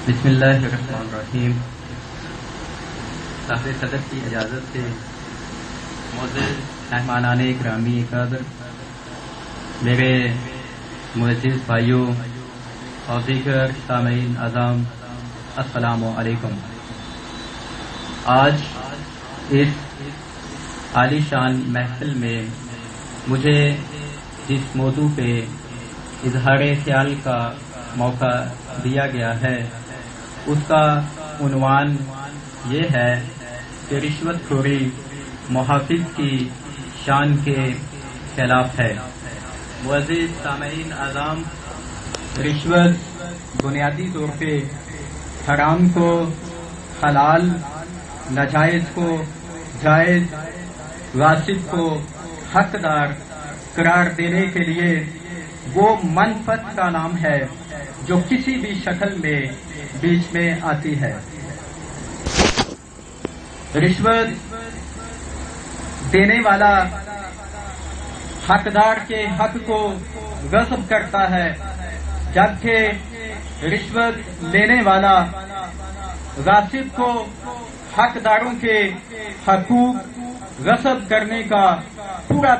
بسم اللہ الرحمن الرحیم۔ صاحب صدر کی اجازت سے معزز مہمانان گرامی قدر، میرے معزز بھائیوں اور دیگر سامعین اعظام، السلام علیکم۔ آج اس عالی شان محفل میں مجھے جس موضوع پہ اظہار خیال کا موقع دیا گیا ہے اس کا عنوان یہ ہے کہ رشوت خوری محافظ کی شان کے خلاف ہے۔ معزز سامعین اعظام، رشوت بنیادی طور پہ حرام کو حلال، ناجائز کو جائز، غاصب کو حقدار قرار دینے کے لیے وہ منفعت کا نام ہے جو کسی بھی شکل میں بیچ میں آتی ہے۔ رشوت دینے والا حقدار کے حق کو غصب کرتا ہے، جبکہ رشوت لینے والا غاصب کو حقداروں کے حقوق غصب کرنے کا پورا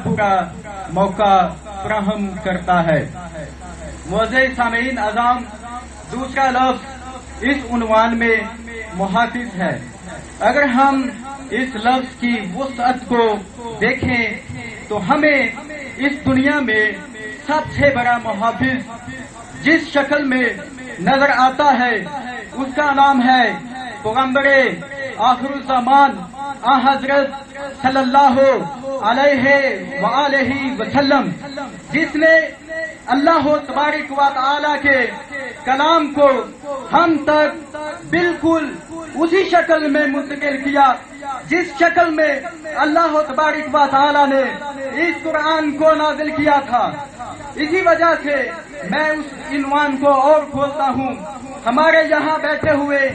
موقع فراہم کرتا ہے۔ معزز سامعین اعظام، دوسرا لفظ اس عنوان میں محافظ ہے۔ اگر ہم اس لفظ کی وسعت کو دیکھیں تو ہمیں اس دنیا میں سب سے بڑا محافظ جس شکل میں نظر آتا ہے اس کا نام ہے پیغمبر آخر الزمان حضرت صلی اللہ علیہ وآلہ وسلم، جس نے اللہ تبارک و تعالی کے کلام کو ہم تک بالکل اسی شکل میں منتقل کیا جس شکل میں اللہ تبارک و تعالی نے اس قرآن کو نازل کیا تھا۔ اسی وجہ سے میں اس عنوان کو اور کھولتا ہوں۔ ہمارے یہاں بیٹھے ہوئے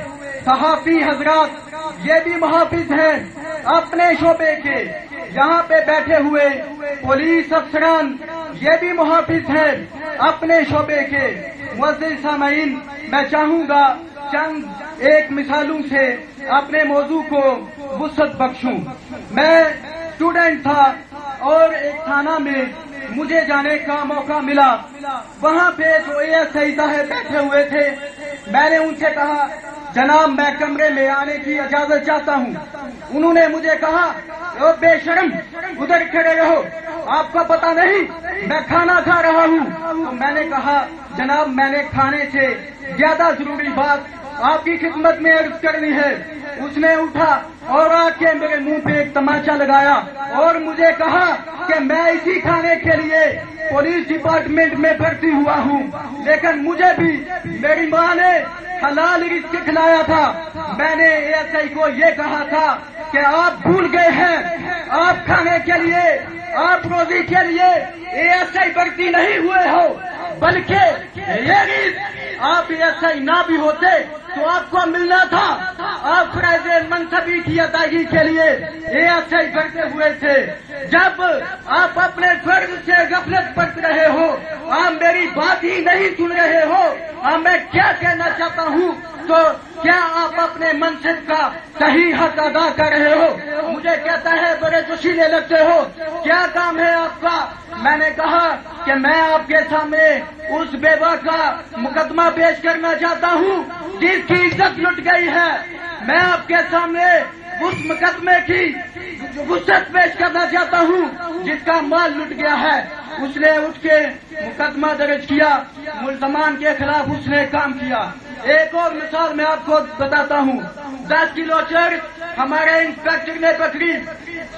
صحافی حضرات یہ بھی محافظ ہیں اپنے شعبے کے، یہاں پہ بیٹھے ہوئے پولیس افسران یہ بھی محافظ ہیں اپنے شعبے کے۔ معزز سامعین، میں چاہوں گا چند ایک مثالوں سے اپنے موضوع کو وسعت بخشوں۔ میں اسٹوڈنٹ تھا اور ایک تھانہ میں مجھے جانے کا موقع ملا۔ وہاں پہ جو اے ایس آئی صاحب بیٹھے ہوئے تھے، میں نے ان سے کہا جناب میں کمرے میں آنے کی اجازت چاہتا ہوں۔ انہوں نے مجھے کہا او بے شرم ادھر کھڑے رہو، آپ کو پتا نہیں میں کھانا کھا رہا ہوں۔ تو میں نے کہا جناب میں نے کھانے سے زیادہ ضروری بات آپ کی خدمت میں عرض کرنی ہے۔ اس نے اٹھا اور آ کے میرے منہ پہ ایک تماچا لگایا اور مجھے کہا کہ میں اسی کھانے کے لیے پولیس ڈپارٹمنٹ میں بھرتی ہوا ہوں، لیکن مجھے بھی میری ماں نے حلال رزق کھلایا تھا۔ میں نے اے ایس آئی کو یہ کہا تھا کہ آپ بھول گئے ہیں، آپ کھانے کے لیے، آپ روزی کے لیے اے ایس آئی بھرتی نہیں ہوئے ہو، بلکہ یہ رزق آپ اے ایس آئی نہ بھی ہوتے تو آپ کو ملنا تھا۔ آپ فریض منصبی کی ادائیگی کے لیے اے ایس آئی بھرتے ہوئے تھے۔ جب آپ اپنے فرض سے غفلت برت رہے ہو، آپ میری بات ہی نہیں سن رہے ہو، میں کیا کہنا چاہتا ہوں، تو کیا آپ اپنے منصب کا صحیح حق ادا کر رہے ہو؟ مجھے کہتا ہے بڑے جوشیلے لگتے ہو، کیا کام ہے آپ کا؟ میں نے کہا کہ میں آپ کے سامنے اس بیوہ کا مقدمہ پیش کرنا چاہتا ہوں جس کی عزت لٹ گئی ہے۔ میں آپ کے سامنے اس مقدمے کی وسعت پیش کرنا چاہتا ہوں جس کا مال لٹ گیا ہے۔ اس نے اٹھ کے مقدمہ درج کیا، ملزمان کے خلاف اس نے کام کیا۔ ایک اور مثال میں آپ کو بتاتا ہوں، 10 کلو چرس ہمارے انسپیکٹر نے پکڑی۔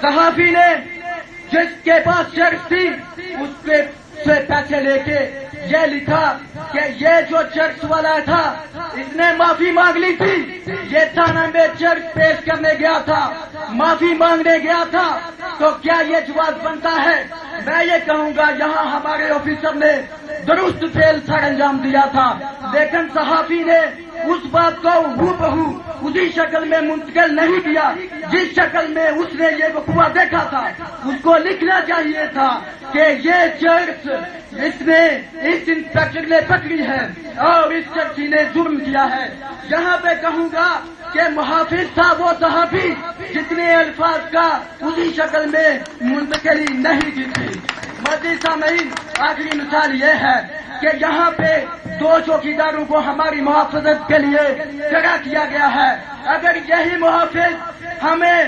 صحافی نے جس کے پاس چرس تھی اس پہ سے پیسے لے کے یہ لکھا کہ یہ جو چرس والا تھا اس نے معافی مانگ لی تھی، یہ تھانہ میں چرس پیش کرنے گیا تھا، معافی مانگنے گیا تھا، تو کیا یہ جواز بنتا ہے؟ میں یہ کہوں گا یہاں ہمارے آفیسر نے درست فعل سر انجام دیا تھا، لیکن صحافی نے اس بات کو ہو اسی شکل میں منتقل نہیں کیا جس شکل میں اس نے یہ وقوع دیکھا تھا. اس کو لکھنا چاہیے تھا کہ یہ چرچ اس نے اس انسپیکٹر نے پکڑی ہے اور اس چرچی نے جرم کیا ہے. یہاں پہ کہوں گا کہ محافظ تھا وہ صحافی جتنے الفاظ کا اسی شکل میں منتقلی نہیں کی تھی. مزید سامعین، آخری مثال یہ ہے کہ یہاں پہ 2 چوکیداروں کو ہماری محافظت کے لیے کھڑا کیا گیا ہے. اگر یہی محافظ ہمیں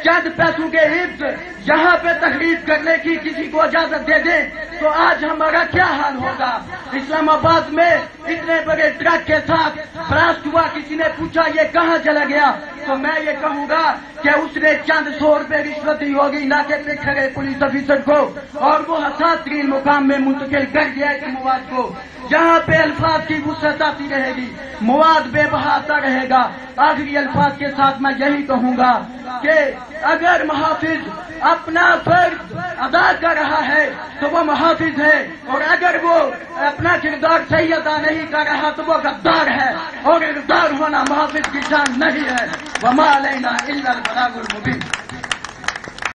چند پیسوں کے عوض یہاں پہ تحریر کرنے کی کسی کو اجازت دے دیں تو آج ہمارا کیا حال ہوگا. اسلام آباد میں اتنے بڑے ٹرک کے ساتھ براسٹ ہوا، کسی نے پوچھا یہ کہاں چلا گیا تو میں یہ کہوں گا کہ اس نے چند 100 روپے رشوت دی ہوگی ناکے پہ کھڑے پولیس افیسر کو اور وہ حساس ترین مقام میں منتقل کر دیا ہے مواد کو. جہاں پہ الفاظ کی وسعت آتی رہے گی مواد بے بہاتا رہے گا. آخری الفاظ کے ساتھ میں یہی کہوں گا کہ اگر محافظ اپنا فرض ادا کر رہا ہے تو وہ محافظ ہے، اور اگر وہ اپنا کردار صحیح ادا نہیں کر رہا تو وہ غدار ہے، اور غدار ہونا محافظ کی شان نہیں ہے. وما علینا الا البلاغ المبین.